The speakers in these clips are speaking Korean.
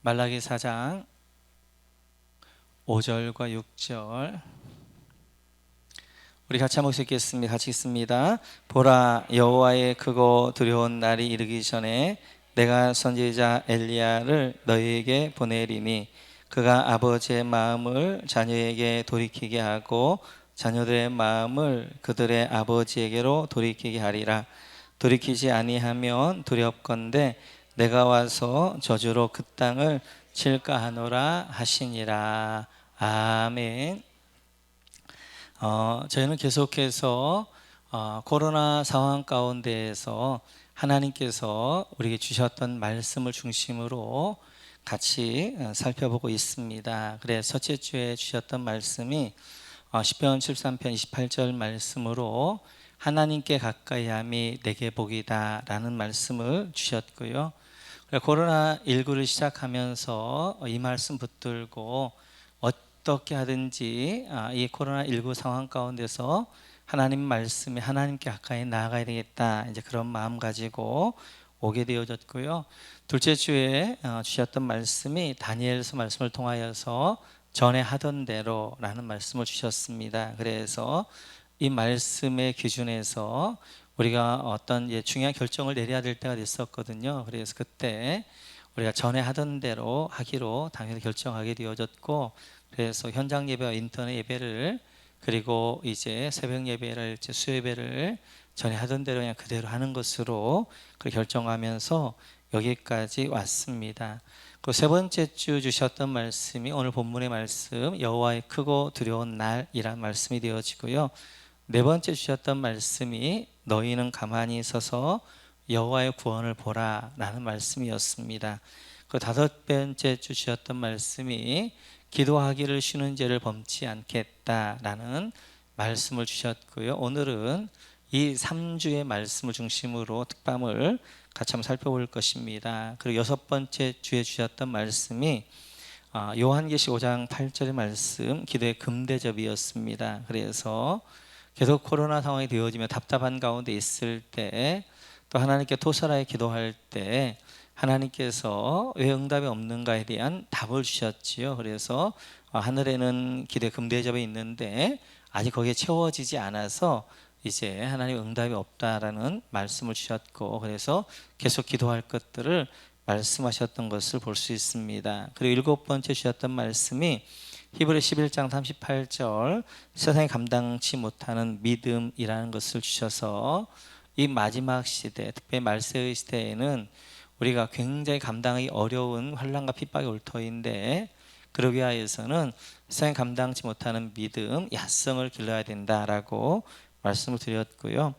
말라기 4장 5절과 6절 우리 같이 한번 읽겠습니다. 같이 읽습니다. 보라, 여호와의 크고 두려운 날이 이르기 전에 내가 선지자 엘리야를 너희에게 보내리니 그가 아버지의 마음을 자녀에게 돌이키게 하고 자녀들의 마음을 그들의 아버지에게로 돌이키게 하리라. 돌이키지 아니하면 두렵건대 내가 와서 저주로 그 땅을 칠까 하노라 하시니라. 아멘. 저희는 계속해서 코로나 상황 가운데에서 하나님께서 우리에게 주셨던 말씀을 중심으로 같이 살펴보고 있습니다. 그래서 첫째 주에 주셨던 말씀이 시편 73편 28절 말씀으로 하나님께 가까이함이 내게 복이다 라는 말씀을 주셨고요. 코로나19를 시작하면서 이 말씀 붙들고 어떻게 하든지 이 코로나19 상황 가운데서 하나님 말씀에 하나님께 가까이 나아가야 되겠다, 이제 그런 마음 가지고 오게 되어졌고요. 둘째 주에 주셨던 말씀이 다니엘서 말씀을 통하여서 전에 하던 대로라는 말씀을 주셨습니다. 그래서 이 말씀의 기준에서 우리가 어떤 중요한 결정을 내려야 될 때가 됐었거든요. 그래서 그때 우리가 전에 하던 대로 하기로 당연히 결정하게 되어졌고, 그래서 현장 예배와 인터넷 예배를, 그리고 이제 새벽 예배를, 수요 예배를 전에 하던 대로 그냥 그대로 하는 것으로 결정하면서 여기까지 왔습니다. 그 세 번째 주 주셨던 말씀이 오늘 본문의 말씀, 여호와의 크고 두려운 날이란 말씀이 되어지고요. 네 번째 주셨던 말씀이 너희는 가만히 서서 여호와의 구원을 보라 라는 말씀이었습니다. 그 다섯 번째 주셨던 말씀이 기도하기를 쉬는 죄를 범치 않겠다라는 말씀을 주셨고요. 오늘은 이 3주의 말씀을 중심으로 특밤을 같이 한번 살펴볼 것입니다. 그리고 여섯 번째 주에 주셨던 말씀이 요한계시 5장 8절의 말씀, 기도의 금대접이었습니다. 그래서 계속 코로나 상황이 되어지며 답답한 가운데 있을 때, 또 하나님께 토설하여 기도할 때 하나님께서 왜 응답이 없는가에 대한 답을 주셨지요. 그래서 하늘에는 기도의 금대접이 있는데 아직 거기에 채워지지 않아서 이제 하나님 응답이 없다라는 말씀을 주셨고, 그래서 계속 기도할 것들을 말씀하셨던 것을 볼 수 있습니다. 그리고 일곱 번째 주셨던 말씀이 히브리 11장 38절, 세상이 감당치 못하는 믿음이라는 것을 주셔서 이 마지막 시대, 특별히 말세의 시대에는 우리가 굉장히 감당하기 어려운 환난과 핍박이 올 터인데, 그러기 위하여서는 세상이 감당치 못하는 믿음, 야성을 길러야 된다라고 말씀을 드렸고요.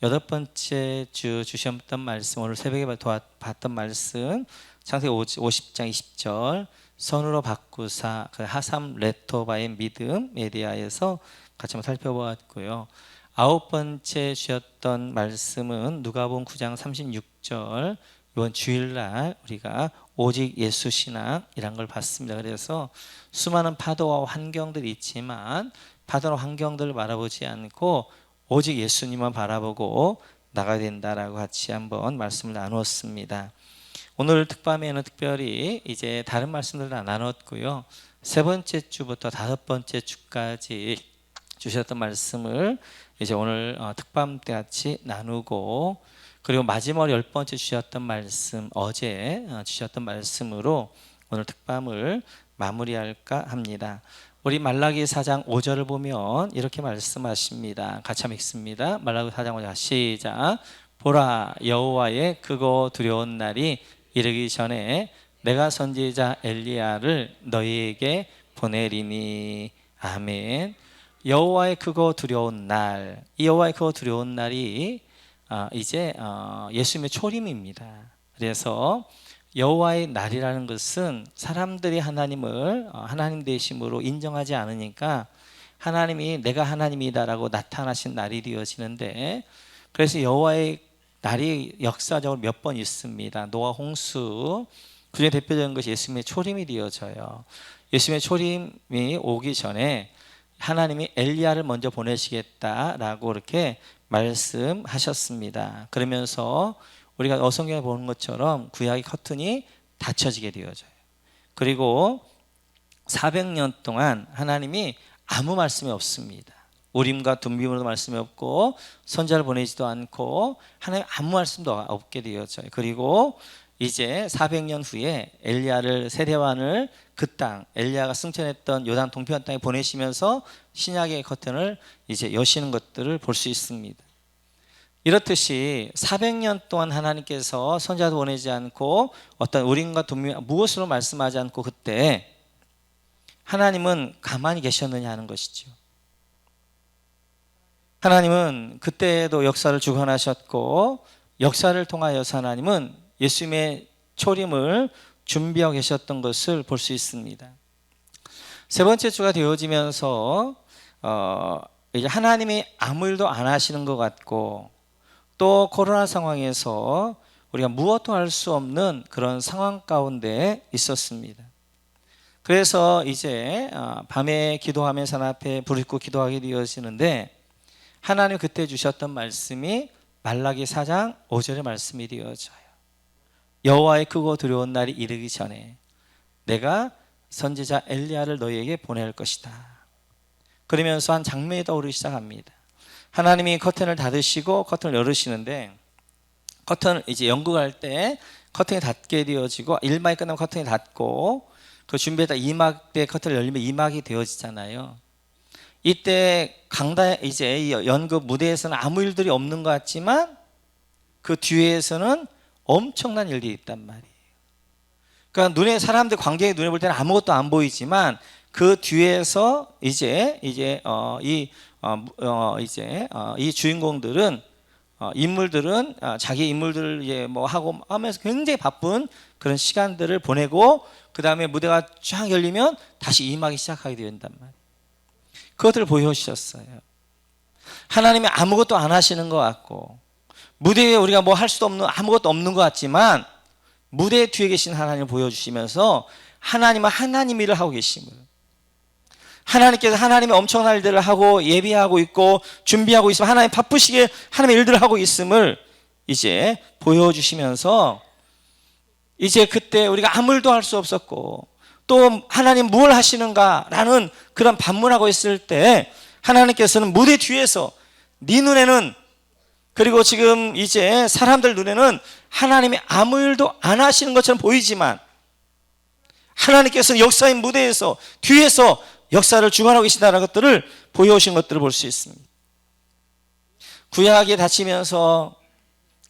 여덟 번째 주 주셨던 말씀, 오늘 새벽에 봤던 말씀, 창세기 50장 20절, 선으로 바꾸사 그 하삼 레토바의 믿음에 대하여서 같이 한번 살펴보았고요. 아홉 번째 주셨던 말씀은 누가복음 9장 36절, 이번 주일날 우리가 오직 예수 신앙이란 걸 봤습니다. 그래서 수많은 파도와 환경들이 있지만 파도와 환경들을 바라보지 않고 오직 예수님만 바라보고 나가야 된다라고 같이 한번 말씀을 나누었습니다. 오늘 특밤에는 특별히 이제 다른 말씀들을 나눴고요. 세 번째 주부터 다섯 번째 주까지 주셨던 말씀을 이제 오늘 특밤 때 같이 나누고, 그리고 마지막 열 번째 주셨던 말씀, 어제 주셨던 말씀으로 오늘 특밤을 마무리할까 합니다. 우리 말라기 4장 5절을 보면 이렇게 말씀하십니다. 같이 한번 읽습니다. 말라기 4장 5절 시작. 보라, 여호와의 크고 두려운 날이 이르기 전에 내가 선지자 엘리야를 너희에게 보내리니. 아멘. 여호와의 크고 두려운 날, 이 여호와의 크고 두려운 날이 이제 예수님의 초림입니다. 그래서 여호와의 날이라는 것은 사람들이 하나님을 하나님 되심으로 인정하지 않으니까 하나님이 내가 하나님이다라고 나타나신 날이 되어지는데, 그래서 여호와의 날이 역사적으로 몇 번 있습니다. 노아 홍수, 그중에 대표적인 것이 예수님의 초림이 되어져요. 예수님의 초림이 오기 전에 하나님이 엘리야를 먼저 보내시겠다라고 이렇게 말씀하셨습니다. 그러면서 우리가 어성경에 보는 것처럼 구약의 커튼이 닫혀지게 되어져요. 그리고 400년 동안 하나님이 아무 말씀이 없습니다. 우림과 둠빔으로도 말씀이 없고 선자를 보내지도 않고 하나님 아무 말씀도 없게 되었죠. 그리고 이제 400년 후에 엘리야를 세례관을 그 땅 엘리야가 승천했던 요단 동편 땅에 보내시면서 신약의 커튼을 이제 여시는 것들을 볼 수 있습니다. 이렇듯이 400년 동안 하나님께서 선자도 보내지 않고 어떤 우림과 둠빔 무엇으로 말씀하지 않고 그때 하나님은 가만히 계셨느냐 하는 것이죠. 하나님은 그때도 역사를 주관하셨고 역사를 통하여서 하나님은 예수님의 초림을 준비하고 계셨던 것을 볼 수 있습니다. 세 번째 주가 되어지면서 이제 하나님이 아무 일도 안 하시는 것 같고 또 코로나 상황에서 우리가 무엇도 할 수 없는 그런 상황 가운데 있었습니다. 그래서 이제 밤에 기도하면서 하나님 앞에 부르짖고 기도하게 되어지는데 하나님 그때 주셨던 말씀이 말라기 4장 5절의 말씀이 되어져요. 여호와의 크고 두려운 날이 이르기 전에 내가 선지자 엘리야를 너희에게 보낼 것이다. 그러면서 한 장면이 떠오르기 시작합니다. 하나님이 커튼을 닫으시고 커튼을 열으시는데 커튼을 이제 연극할 때 커튼이 닫게 되어지고 1막이 끝나면 커튼이 닫고 그 준비했다 2막 때 커튼을 열리면 2막이 되어지잖아요. 이때 강단 이제 연극 무대에서는 아무 일들이 없는 것 같지만 그 뒤에서는 엄청난 일들이 있단 말이에요. 그러니까 눈에 사람들 관객의 눈에 볼 때는 아무것도 안 보이지만 그 뒤에서 이제 이 주인공들은 인물들은 자기 인물들을 이제 뭐 하고 하면서 굉장히 바쁜 그런 시간들을 보내고 그 다음에 무대가 쫙 열리면 다시 임하기 시작하게 된단 말이에요. 그것들을 보여주셨어요. 하나님이 아무것도 안 하시는 것 같고 무대에 우리가 뭐 할 수도 없는 아무것도 없는 것 같지만 무대 뒤에 계신 하나님을 보여주시면서 하나님은 하나님 일을 하고 계심을 하나님께서 하나님의 엄청난 일들을 하고 예비하고 있고 준비하고 있으면 하나님 바쁘시게 하나님의 일들을 하고 있음을 이제 보여주시면서 이제 그때 우리가 아무 일도 할 수 없었고 또 하나님 무엇을 하시는가라는 그런 반문하고 있을 때 하나님께서는 무대 뒤에서 네 눈에는 그리고 지금 이제 사람들 눈에는 하나님이 아무 일도 안 하시는 것처럼 보이지만 하나님께서는 역사의 무대에서 뒤에서 역사를 주관하고 계신다는 것들을 보여오신 것들을 볼 수 있습니다. 구약에 닫히면서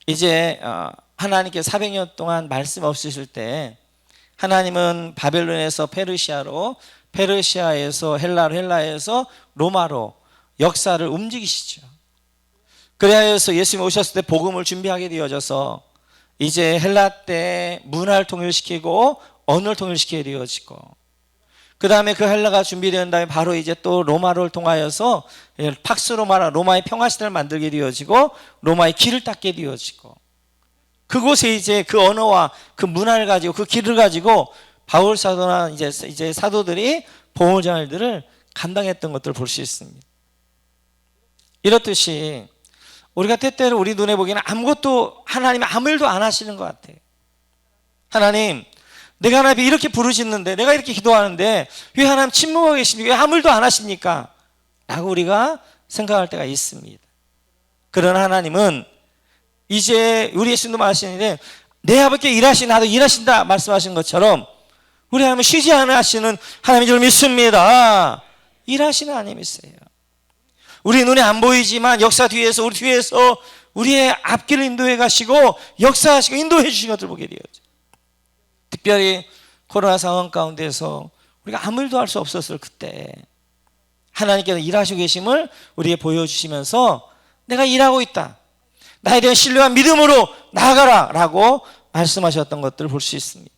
이제 하나님께 400년 동안 말씀 없으실 때 하나님은 바벨론에서 페르시아로 페르시아에서 헬라로 헬라에서 로마로 역사를 움직이시죠. 그래야 해서 예수님이 오셨을 때 복음을 준비하게 되어져서 이제 헬라 때 문화를 통일시키고 언어를 통일시키게 되어지고 그 다음에 그 헬라가 준비된 다음에 바로 이제 또 로마를 통하여서 팍스 로마라 로마의 평화시대를 만들게 되어지고 로마의 길을 닦게 되어지고 그곳에 이제 그 언어와 그 문화를 가지고 그 길을 가지고 바울 사도나 이제 사도들이 복음을 전할 일들을 감당했던 것들을 볼 수 있습니다. 이렇듯이 우리가 때때로 우리 눈에 보기에는 아무것도 하나님이 아무 일도 안 하시는 것 같아요. 하나님 내가 하나님 이렇게 부르짖는데 내가 이렇게 기도하는데 왜 하나님 침묵하고 계십니까? 왜 아무 일도 안 하십니까? 라고 우리가 생각할 때가 있습니다. 그러나 하나님은 이제 우리 예수님도 말씀하시는데 내 아버지께 일하시 나도 일하신다 말씀하신 것처럼 우리 하나님은 쉬지 않으시는 하시는 하나님인 줄 믿습니다. 일하시는 하나님이세요. 우리 눈에 안 보이지만 역사 뒤에서 우리 뒤에서 우리의 앞길을 인도해 가시고 역사하시고 인도해 주신 것을 보게 되었죠. 특별히 코로나 상황 가운데서 우리가 아무 일도 할 수 없었을 그때 하나님께서 일하시고 계심을 우리에게 보여주시면서 내가 일하고 있다. 나에 대한 신뢰와 믿음으로 나아가라 라고 말씀하셨던 것들을 볼 수 있습니다.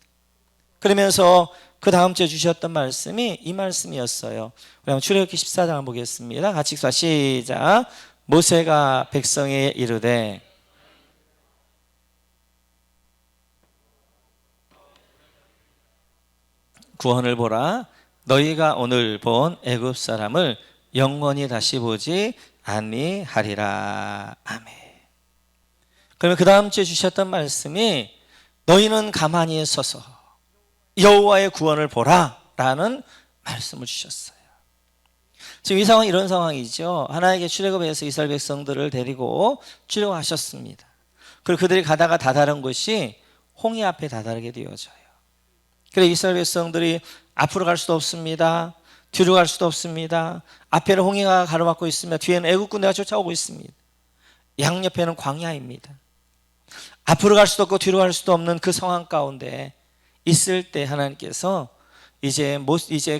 그러면서 그 다음 주에 주셨던 말씀이 이 말씀이었어요. 우리 한번 출애굽기 14장을 보겠습니다. 같이 읽자. 시작. 모세가 백성에 이르되 구원을 보라. 너희가 오늘 본 애굽 사람을 영원히 다시 보지 아니하리라. 아멘. 그러면 그 다음 주에 주셨던 말씀이 너희는 가만히 서서 여호와의 구원을 보라라는 말씀을 주셨어요. 지금 이 상황이 이런 상황이죠. 하나님께 출애굽해서 이스라엘 백성들을 데리고 출애굽하셨습니다. 그리고 그들이 가다가 다다른 곳이 홍해 앞에 다다르게 되어져요. 그래서 이스라엘 백성들이 앞으로 갈 수도 없습니다. 뒤로 갈 수도 없습니다. 앞에는 홍해가 가로막고 있습니다. 뒤에는 애국 군대가 쫓아오고 있습니다. 양옆에는 광야입니다. 앞으로 갈 수도 없고 뒤로 갈 수도 없는 그 상황 가운데 있을 때 하나님께서 이제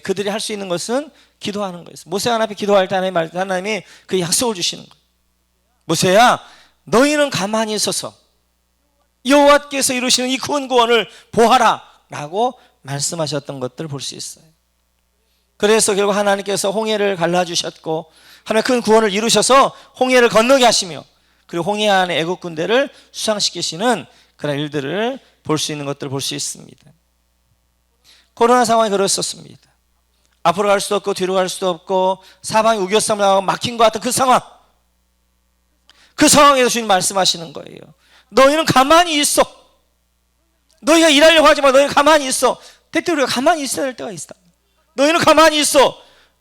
그들이 할 수 있는 것은 기도하는 거예요. 모세가 앞에 기도할 때 하나님이 그 약속을 주시는 거예요. 모세야, 너희는 가만히 있어서 여호와께서 이루시는 이 구원을 보아라 라고 말씀하셨던 것들을 볼 수 있어요. 그래서 결국 하나님께서 홍해를 갈라주셨고 하나님 큰 구원을 이루셔서 홍해를 건너게 하시며 그리고 홍해 안에 애국 군대를 수상시키시는 그런 일들을 볼 수 있는 것들을 볼 수 있습니다. 코로나 상황이 그랬었습니다. 앞으로 갈 수도 없고 뒤로 갈 수도 없고 사방이 우겨싸고 막힌 것 같은 그 상황, 그 상황에서 주님 말씀하시는 거예요. 너희는 가만히 있어. 너희가 일하려고 하지 마. 너희는 가만히 있어. 때때로 우리가 가만히 있어야 될 때가 있어. 너희는 가만히 있어.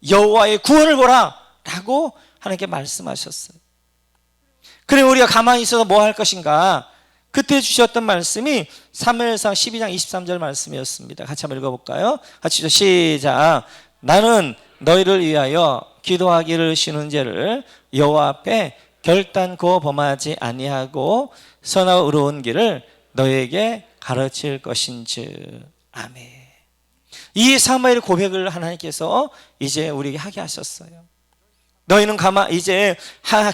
여호와의 구원을 보라 라고 하나님께 말씀하셨어요. 그리고 우리가 가만히 있어서 뭐 할 것인가? 그때 주셨던 말씀이 사무엘상 12장 23절 말씀이었습니다. 같이 한번 읽어볼까요? 같이 시작. 나는 너희를 위하여 기도하기를 쉬는 죄를 여호와 앞에 결단코 범하지 아니하고 선하고 의로운 길을 너희에게 가르칠 것인즉. 아멘. 이 사무엘의 고백을 하나님께서 이제 우리에게 하게 하셨어요. 너희는 이제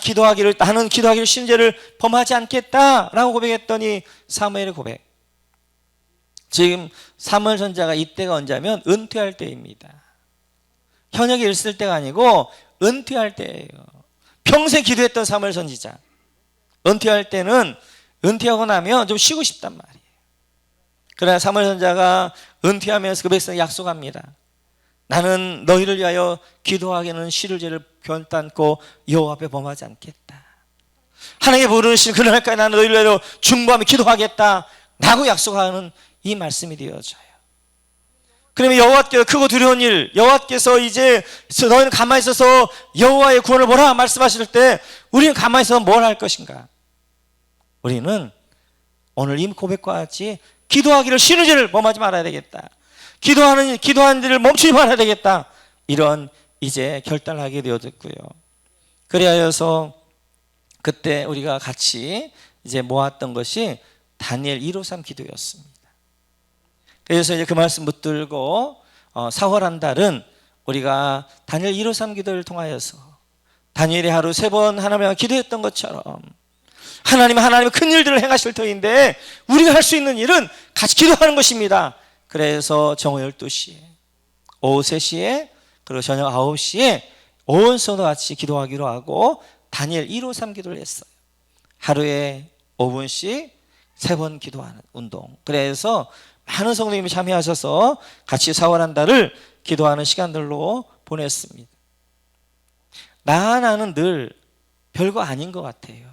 기도하기를 나는 기도하기를 쉬는 죄를 범하지 않겠다라고 고백했더니 사무엘의 고백. 지금 사무엘 선지자가 이때가 언제냐면 은퇴할 때입니다. 현역에 있을 때가 아니고 은퇴할 때예요. 평생 기도했던 사무엘 선지자. 은퇴할 때는 은퇴하고 나면 좀 쉬고 싶단 말이에요. 그러나 사무엘 선지자가 은퇴하면서 그 백성에게 약속합니다. 나는 너희를 위하여 기도하기는 쉬를 죄를 결단코 여호와 앞에 범하지 않겠다. 하나님의 부르신 그날까지 나는 너희를 위하여 중보하며 기도하겠다 라고 약속하는 이 말씀이 되어져요. 그러면 여호와께서 크고 두려운 일, 여호와께서 이제 너희는 가만히 있어서 여호와의 구원을 보라 말씀하실 때 우리는 가만히 있어서 뭘 할 것인가? 우리는 오늘 이 고백과 같이 기도하기를 쉬는 죄를 범하지 말아야 되겠다. 기도하는 일을 멈추지 말아야 되겠다. 이런 이제 결단을 하게 되어졌고요. 그래서 그때 우리가 같이 이제 모았던 것이 다니엘 153 기도였습니다. 그래서 이제 그 말씀 붙들고 4월 한 달은 우리가 다니엘 153 기도를 통하여서 다니엘이 하루 3번 하나님과 기도했던 것처럼 하나님의 큰 일들을 행하실 터인데 우리가 할 수 있는 일은 같이 기도하는 것입니다. 그래서 정오 12시에, 오후 3시에, 그리고 저녁 9시에 온 성도 같이 기도하기로 하고 다니엘 153 기도를 했어요. 하루에 5분씩 3번 기도하는 운동. 그래서 많은 성도님이 참여하셔서 같이 4월 한 달을 기도하는 시간들로 보냈습니다. 나는 늘 별거 아닌 것 같아요.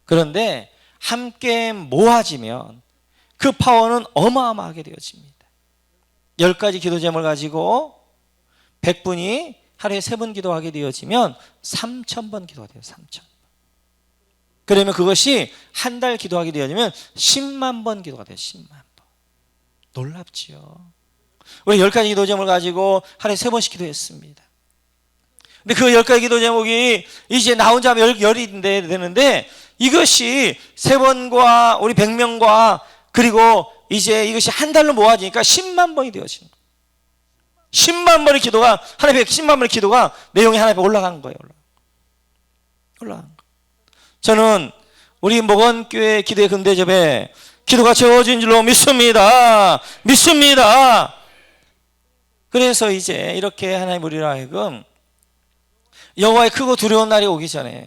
그런데 함께 모아지면 그 파워는 어마어마하게 되어집니다. 10가지 기도 제목을 가지고 100분이 하루에 3번 기도하게 되어지면 3,000번 기도가 돼요. 3,000번. 그러면 그것이 한 달 기도하게 되어지면 10만 번 기도가 돼요. 10만 번. 놀랍지요. 우리 10가지 기도 제목을 가지고 하루에 3번씩 기도했습니다. 근데 그 10가지 기도 제목이 이제 나 혼자 하면 열이 되는데 이것이 3번과 우리 100명과 그리고 이제 이것이 한 달로 모아지니까 10만 번이 되어지는 거예요. 10만 번의 기도가 하나님 앞에 10만 번의 기도가 내용이 하나님 앞에 올라간 거예요. 올라간 거예요. 저는 우리 목원교회 기도의 근대접에 기도가 채워진 줄로 믿습니다. 그래서 이제 이렇게 하나님 우리로 하여금 여호와의 크고 두려운 날이 오기 전에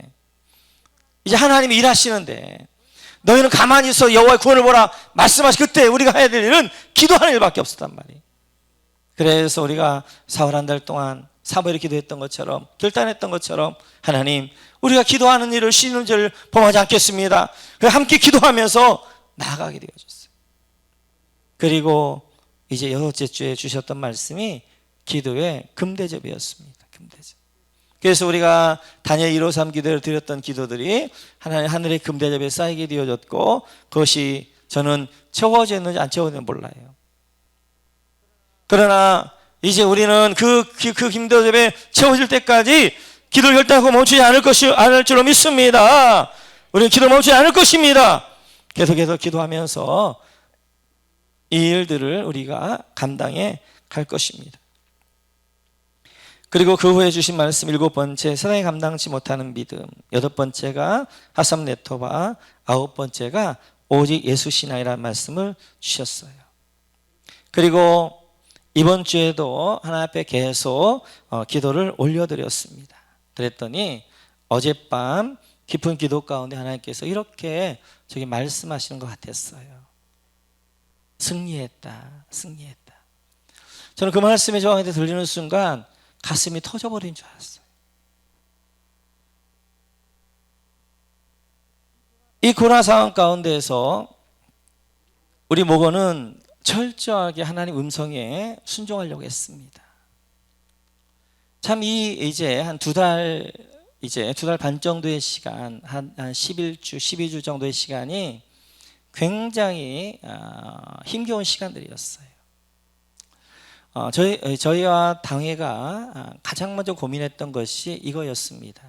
이제 하나님이 일하시는데 너희는 가만히 있어 여호와의 구원을 보라 말씀하시 그때 우리가 해야 될 일은 기도하는 일밖에 없었단 말이에요. 그래서 우리가 4월 한 달 동안 사무엘이 기도했던 것처럼 결단했던 것처럼 하나님 우리가 기도하는 일을 쉬는 죄를 범하지 않겠습니다. 함께 기도하면서 나아가게 되어졌어요. 그리고 이제 여섯째 주에 주셨던 말씀이 기도의 금대접이었습니다. 금대접. 그래서 우리가 다니엘 153 기도를 드렸던 기도들이 하나님 하늘의 금대접에 쌓이게 되어졌고, 그것이 저는 채워졌는지 안 채워졌는지 몰라요. 그러나 이제 우리는 그 금대접에 채워질 때까지 기도를 결단하고 멈추지 않을 줄로 믿습니다. 우리는 기도를 멈추지 않을 것입니다. 계속해서 기도하면서 이 일들을 우리가 감당해 갈 것입니다. 그리고 그 후에 주신 말씀 7번째, 세상에 감당치 못하는 믿음. 8번째가 하삼네토바. 9번째가 오직 예수 신앙이라는 말씀을 주셨어요. 그리고 이번 주에도 하나님 앞에 계속 기도를 올려드렸습니다. 그랬더니 어젯밤 깊은 기도 가운데 하나님께서 이렇게 저기 말씀하시는 것 같았어요. 승리했다, 승리했다. 저는 그 말씀이 저한테 들리는 순간 가슴이 터져버린 줄 알았어요. 이 고난 상황 가운데에서 우리 목원은 철저하게 하나님 음성에 순종하려고 했습니다. 참 이제 한 두 달 반 정도의 시간, 한 11주, 12주 정도의 시간이 굉장히 힘겨운 시간들이었어요. 저희와 당회가 가장 먼저 고민했던 것이 이거였습니다.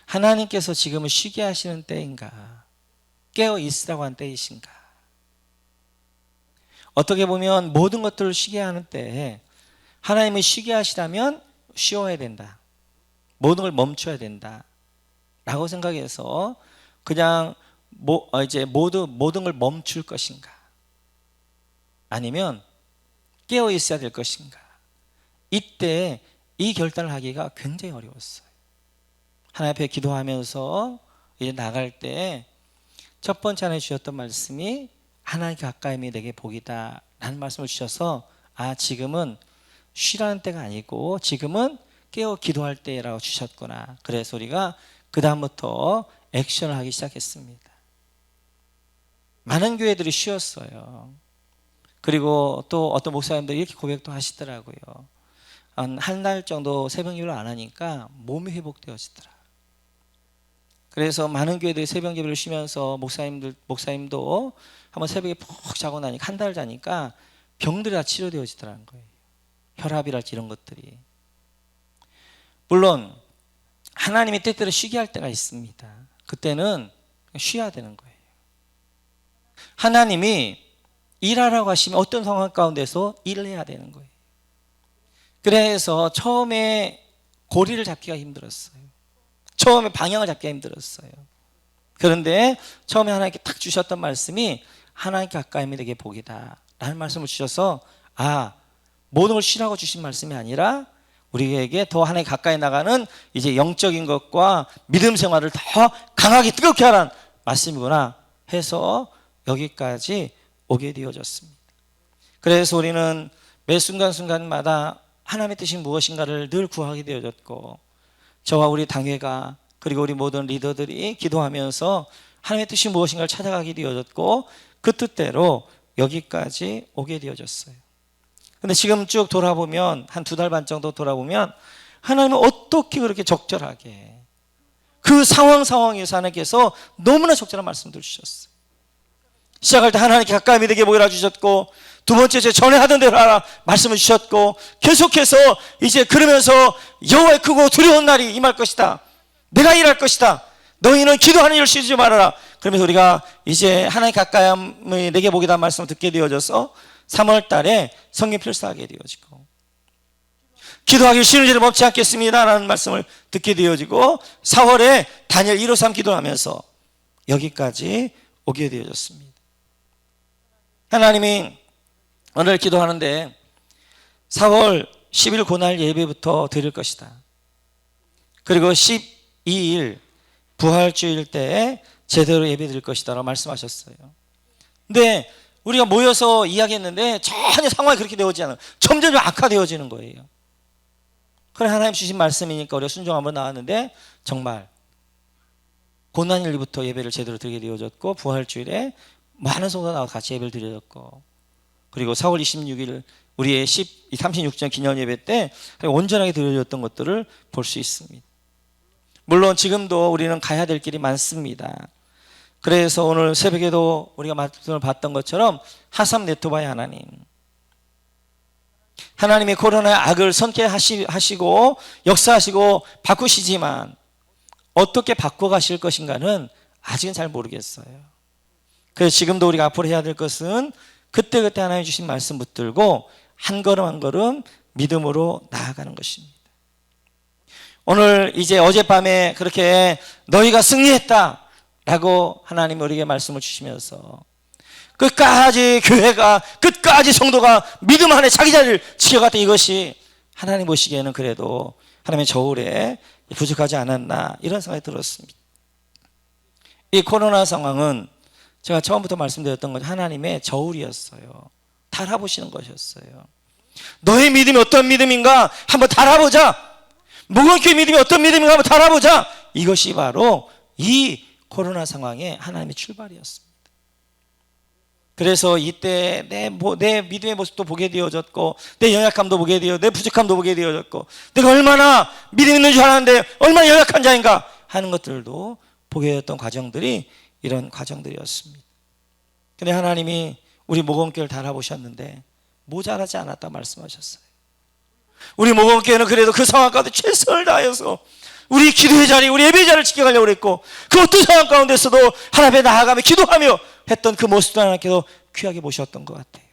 하나님께서 지금은 쉬게 하시는 때인가, 깨어 있으라고 한 때이신가. 어떻게 보면 모든 것들을 쉬게 하는 때에 하나님이 쉬게 하시라면 쉬어야 된다, 모든 걸 멈춰야 된다 라고 생각해서 그냥 이제 모든 걸 멈출 것인가, 아니면 깨어 있어야 될 것인가. 이때 이 결단을 하기가 굉장히 어려웠어요. 하나님 앞에 기도하면서 이제 나갈 때 첫 번째 하나님 주셨던 말씀이 하나님 가까이미 내게 복이다 라는 말씀을 주셔서, 지금은 쉬라는 때가 아니고 지금은 깨어 기도할 때라고 주셨구나. 그래서 우리가 그 다음부터 액션을 하기 시작했습니다. 많은 교회들이 쉬었어요. 그리고 또 어떤 목사님들이 이렇게 고백도 하시더라고요. 한 달 정도 새벽 예배를 안 하니까 몸이 회복되어지더라. 그래서 많은 교회들이 새벽 예배를 쉬면서 목사님도 한번 새벽에 푹 자고 나니까, 한 달 자니까 병들이 다 치료되어지더라는 거예요. 혈압이랄지 이런 것들이. 물론 하나님이 때때로 쉬게 할 때가 있습니다. 그때는 쉬어야 되는 거예요. 하나님이 일하라고 하시면 어떤 상황 가운데서 일을 해야 되는 거예요. 그래서 처음에 고리를 잡기가 힘들었어요. 처음에 방향을 잡기가 힘들었어요. 그런데 처음에 하나님께 딱 주셨던 말씀이 하나님께 가까이 하면 내게 복이다 라는 말씀을 주셔서, 모든 걸 쉬라고 주신 말씀이 아니라 우리에게 더 하나님 가까이 나가는 이제 영적인 것과 믿음 생활을 더 강하게 뜨겁게 하라는 말씀이구나 해서 여기까지 오게 되어졌습니다. 그래서 우리는 매 순간순간마다 하나님의 뜻이 무엇인가를 늘 구하게 되어졌고, 저와 우리 당회가 그리고 우리 모든 리더들이 기도하면서 하나님의 뜻이 무엇인가를 찾아가게 되어졌고, 그 뜻대로 여기까지 오게 되어졌어요. 근데 지금 쭉 돌아보면, 한 두 달 반 정도 돌아보면 하나님은 어떻게 그렇게 적절하게 그 상황에서 하나님께서 너무나 적절한 말씀들을 주셨어요. 시작할 때 하나님께 가까이 되게 보이라 주셨고, 두 번째 전에 하던 대로 하라 말씀을 주셨고, 계속해서 이제 그러면서 여호와의 크고 두려운 날이 임할 것이다, 내가 일할 것이다, 너희는 기도하는 일을 쉬지 말아라. 그러면서 우리가 이제 하나님 가까이 내게 보기다 말씀을 듣게 되어져서 3월 달에 성경 필사하게 되어지고, 기도하기 쉬는 일을 멈지 않겠습니다 라는 말씀을 듣게 되어지고, 4월에 다니엘 153 기도하면서 여기까지 오게 되어졌습니다. 하나님이 오늘 기도하는데 4월 10일 고날 예배부터 드릴 것이다, 그리고 12일 부활주일 때 제대로 예배 드릴 것이다 라고 말씀하셨어요. 근데 우리가 모여서 이야기했는데 전혀 상황이 그렇게 되어지지 않아요. 점점 악화되어지는 거예요. 그래, 하나님 주신 말씀이니까 우리가 순종함으로 나왔는데, 정말 고난일부터 예배를 제대로 드리게 되어졌고, 부활주일에 많은 성도가 나와서 같이 예배를 드려졌고, 그리고 4월 26일 우리의 36전 기념 예배 때 온전하게 드려졌던 것들을 볼 수 있습니다. 물론 지금도 우리는 가야 될 길이 많습니다. 그래서 오늘 새벽에도 우리가 말씀을 봤던 것처럼 하삼 네토바의 하나님이 코로나의 악을 선택하시고 역사하시고 바꾸시지만 어떻게 바꿔가실 것인가는 아직은 잘 모르겠어요. 그래서 지금도 우리가 앞으로 해야 될 것은 그때그때 하나님 주신 말씀 붙들고 한 걸음 한 걸음 믿음으로 나아가는 것입니다. 오늘 이제 어젯밤에 그렇게 너희가 승리했다 라고 하나님이 우리에게 말씀을 주시면서 끝까지 교회가, 끝까지 성도가 믿음 안에 자기 자리를 지켜갔던 이것이 하나님 보시기에는 그래도 하나님의 저울에 부족하지 않았나 이런 생각이 들었습니다. 이 코로나 상황은 제가 처음부터 말씀드렸던 건 하나님의 저울이었어요. 달아보시는 것이었어요. 너의 믿음이 어떤 믿음인가 한번 달아보자. 무거운교회 믿음이 어떤 믿음인가 한번 달아보자. 이것이 바로 이 코로나 상황의 하나님의 출발이었습니다. 그래서 이때 내 믿음의 모습도 보게 되어졌고 내 연약함도 보게 되어 내 부족함도 보게 되어졌고 내가 얼마나 믿음 있는 줄 알았는데 얼마나 연약한 자인가 하는 것들도 보게 되었던 과정들이 이런 과정들이었습니다. 근데 하나님이 우리 모범교회를 달아보셨는데 모자라지 않았다 말씀하셨어요. 우리 모범교회는 그래도 그 상황 가운데 최선을 다해서 우리 기도의 자리, 우리 예배의 자리를 지켜가려고 그랬고 그 어떤 상황 가운데서도 하나님 앞에 나아가며 기도하며 했던 그 모습도 하나님께서 귀하게 보셨던 것 같아요.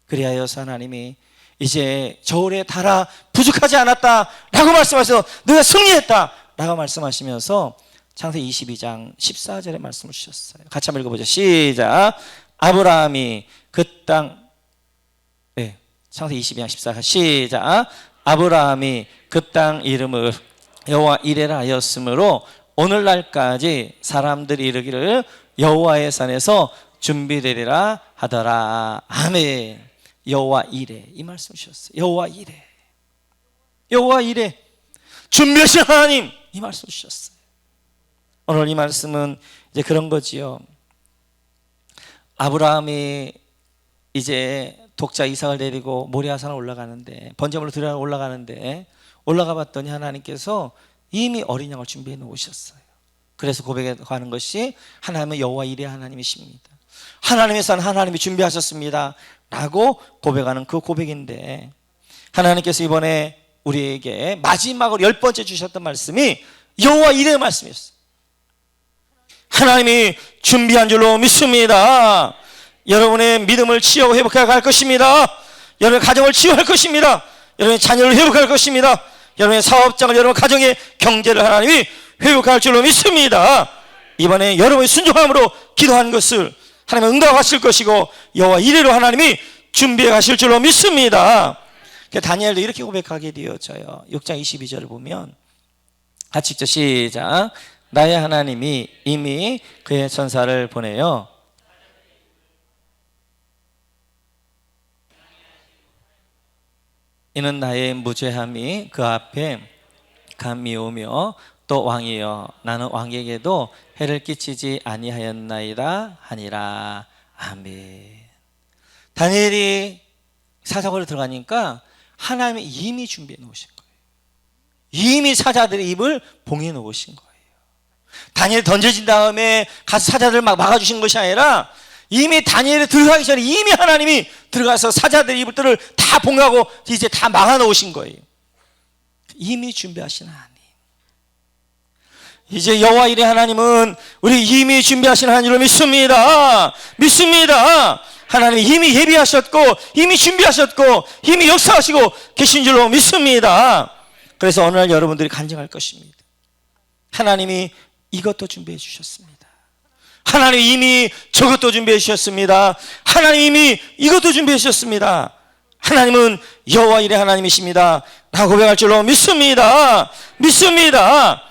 그리하여서 하나님이 이제 저울에 달아 부족하지 않았다라고 말씀하셔서 너희가 승리했다 라고 말씀하시면서 창세기 22장 14절에 말씀을 주셨어요. 같이 한번 읽어보죠. 시작. 아브라함이 그 땅 창세기 22장 14절 시작. 아브라함이 그 땅 이름을 여호와 이레라 하였으므로 오늘날까지 사람들이 이르기를 여호와의 산에서 준비되리라 하더라. 아멘. 여호와 이레 이 말씀 주셨어요. 여호와 이레, 여호와 이레 준비하신 하나님 이 말씀 주셨어요. 오늘 이 말씀은 이제 그런 거지요. 아브라함이 이제 독자 이삭을 데리고 모리아산을 올라가는데 번제물로 드려 올라가는데 올라가 봤더니 하나님께서 이미 어린 양을 준비해 놓으셨어요. 그래서 고백하는 것이 하나님은 여호와 이레 하나님이십니다. 하나님의 산 하나님이 준비하셨습니다 라고 고백하는 그 고백인데 하나님께서 이번에 우리에게 마지막으로 10번째 주셨던 말씀이 여호와 이레의 말씀이었어요. 하나님이 준비한 줄로 믿습니다. 여러분의 믿음을 치유하고 회복해 갈 것입니다. 여러분의 가정을 치유할 것입니다. 여러분의 자녀를 회복할 것입니다. 여러분의 사업장을, 여러분 가정의 경제를 하나님이 회복할 줄로 믿습니다. 이번에 여러분의 순종함으로 기도한 것을 하나님은 응답하실 것이고 여호와 이레로 하나님이 준비해 가실 줄로 믿습니다. 다니엘도 이렇게 고백하게 되어져요. 6장 22절을 보면 같이 읽죠. 시작. 나의 하나님이 이미 그의 천사를 보내요 이는 나의 무죄함이 그 앞에 감미오며 또 왕이여 나는 왕에게도 해를 끼치지 아니하였나이다 하니라. 아멘. 다니엘이 사자굴에 들어가니까 하나님이 이미 준비해 놓으신 거예요. 이미 사자들의 입을 봉해 놓으신 거예요. 다니엘이 던져진 다음에 가서 사자들을 막 막아주신 것이 아니라 이미 다니엘이 들어가기 전에 이미 하나님이 들어가서 사자들의 입을 다 봉하고 이제 다 막아놓으신 거예요. 이미 준비하신 하나님. 이제 여호와 이레 하나님은 우리 이미 준비하신 하나님으로 믿습니다. 믿습니다. 하나님이 이미 예비하셨고 이미 준비하셨고 이미 역사하시고 계신 줄로 믿습니다. 그래서 어느 날 여러분들이 간증할 것입니다. 하나님이 이것도 준비해 주셨습니다. 하나님 이미 저것도 준비해 주셨습니다. 하나님 이미 이것도 준비해 주셨습니다. 하나님은 여호와 이레 하나님이십니다 라고 고백할 줄로 믿습니다. 믿습니다.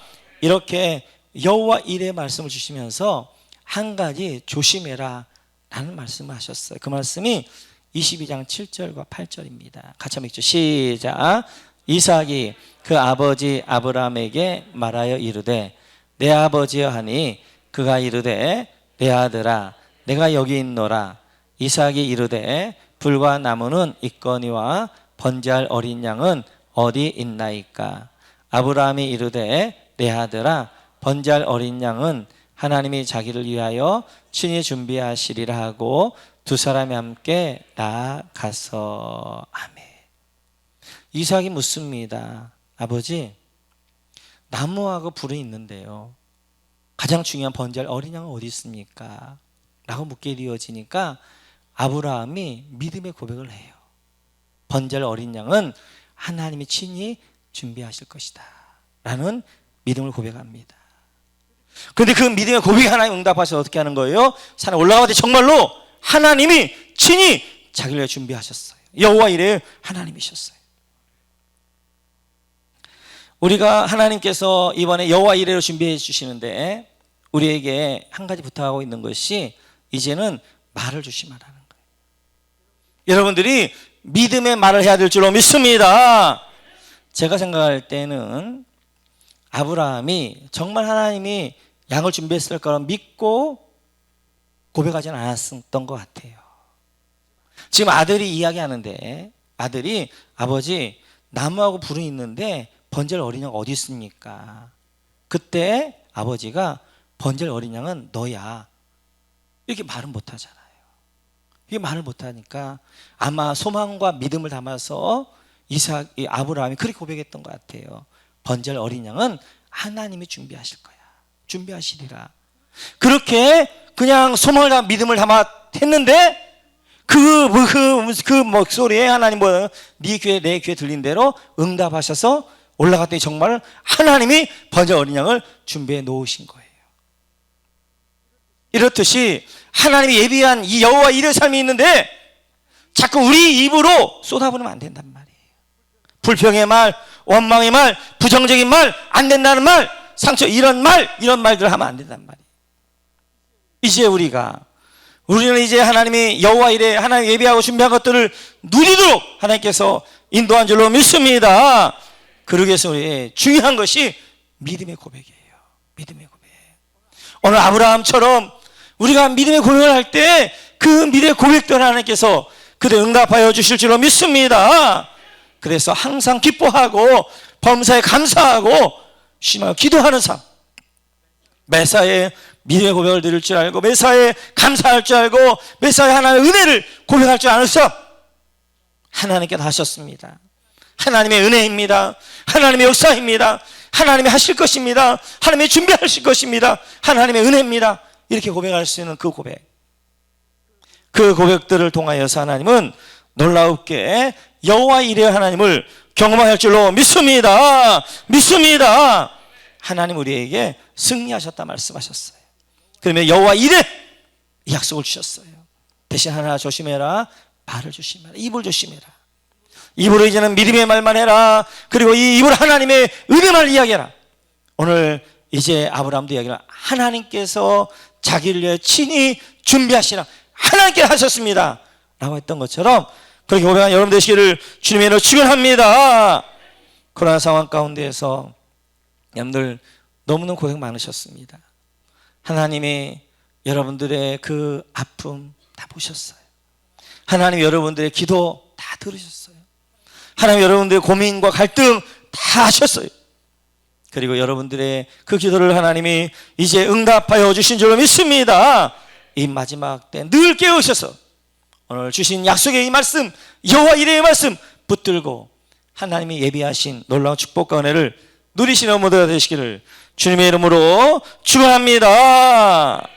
이렇게 여호와 이레 말씀을 주시면서 한 가지 조심해라 라는 말씀을 하셨어요. 그 말씀이 22장 7절과 8절입니다. 같이 한번 읽죠. 시작. 이삭이 그 아버지 아브라함에게 말하여 이르되 내 아버지여 하니 그가 이르되 내 아들아 내가 여기 있노라. 이삭이 이르되 불과 나무는 있거니와 번제할 어린 양은 어디 있나이까? 아브라함이 이르되 내 아들아 번제할 어린 양은 하나님이 자기를 위하여 친히 준비하시리라 하고 두 사람이 함께 나아가서. 아멘. 이삭이 묻습니다. 아버지, 나무하고 불이 있는데요, 가장 중요한 번제할 어린 양은 어디 있습니까? 라고 묻게 되어지니까 아브라함이 믿음의 고백을 해요. 번제할 어린 양은 하나님이 친히 준비하실 것이다 라는 믿음을 고백합니다. 그런데 그 믿음의 고백에 하나님 응답하셔서 어떻게 하는 거예요? 산에 올라가는데 정말로 하나님이 친히 자기를 위해 준비하셨어요. 여호와 이레 하나님이셨어요. 우리가 하나님께서 이번에 여호와 이레로 준비해 주시는데 우리에게 한 가지 부탁하고 있는 것이 이제는 말을 조심하라는 거예요. 여러분들이 믿음의 말을 해야 될 줄로 믿습니다. 제가 생각할 때는 아브라함이 정말 하나님이 양을 준비했을 거라 믿고 고백하지는 않았던 것 같아요. 지금 아들이 이야기하는데 아들이 아버지 나무하고 불은 있는데 번제할 어린 양 어디 있습니까? 그때 아버지가 번제할 어린 양은 너야 이렇게 말은 못하잖아요. 이게 말을 못하니까 아마 소망과 믿음을 담아서 아브라함이 그렇게 고백했던 것 같아요. 번제할 어린 양은 하나님이 준비하실 거야. 준비하시리라. 그렇게 그냥 소망을 담아 믿음을 담아 했는데 그 목소리에 하나님 네 귀에 내 귀에 들린 대로 응답하셔서 올라갔더니 정말 하나님이 번제할 어린 양을 준비해 놓으신 거예요. 이렇듯이 하나님이 예비한 이 여호와 이레의 삶이 있는데 자꾸 우리 입으로 쏟아부으면 안 된단 말이에요. 불평의 말, 원망의 말, 부정적인 말, 안 된다는 말, 상처 이런 말들을 하면 안 된단 말이에요. 이제 우리는 이제 하나님이 여호와 이레 하나님 예비하고 준비한 것들을 누리도록 하나님께서 인도한 줄로 믿습니다. 그러기 위해서 우리 중요한 것이 믿음의 고백이에요. 믿음의 고백. 오늘 아브라함처럼 우리가 믿음의 고백을 할 때 그 믿음의 고백들 하나님께서 그대 응답하여 주실 줄로 믿습니다. 그래서 항상 기뻐하고 범사에 감사하고 심하게 기도하는 삶, 매사에 믿음의 고백을 드릴 줄 알고 매사에 감사할 줄 알고 매사에 하나님의 은혜를 고백할 줄 아는 삶 하나님께서 하셨습니다. 하나님의 은혜입니다. 하나님의 역사입니다. 하나님이 하실 것입니다. 하나님이 준비하실 것입니다. 하나님의 은혜입니다. 이렇게 고백할 수 있는 그 고백, 그 고백들을 통하여서 하나님은 놀라웠게 여호와 이레 하나님을 경험할 줄로 믿습니다. 하나님 우리에게 승리하셨다 말씀하셨어요. 그러면 여호와 이레 이 약속을 주셨어요. 대신 하나 조심해라. 말을 조심해라. 입을 조심해라. 입으로 이제는 믿음의 말만 해라. 그리고 이 입으로 하나님의 은혜만 이야기해라. 오늘 이제 아브라함도 이야기를 하나님께서 자기를 위해 친히 준비하시라. 하나님께 하셨습니다 라고 했던 것처럼 그렇게 고백한 여러분 되시기를 주님의 이름으로 축원합니다. 코로나 상황 가운데에서 여러분들 너무너무 고생 많으셨습니다. 하나님이 여러분들의 그 아픔 다 보셨어요. 하나님 여러분들의 기도 다 들으셨어요. 하나님 여러분들의 고민과 갈등 다 하셨어요. 그리고 여러분들의 그 기도를 하나님이 이제 응답하여 주신 줄로 믿습니다. 이 마지막 때 늘 깨우셔서 오늘 주신 약속의 이 말씀, 여호와 이레의 말씀 붙들고 하나님이 예비하신 놀라운 축복과 은혜를 누리시는 모두가 되시기를 주님의 이름으로 축원합니다.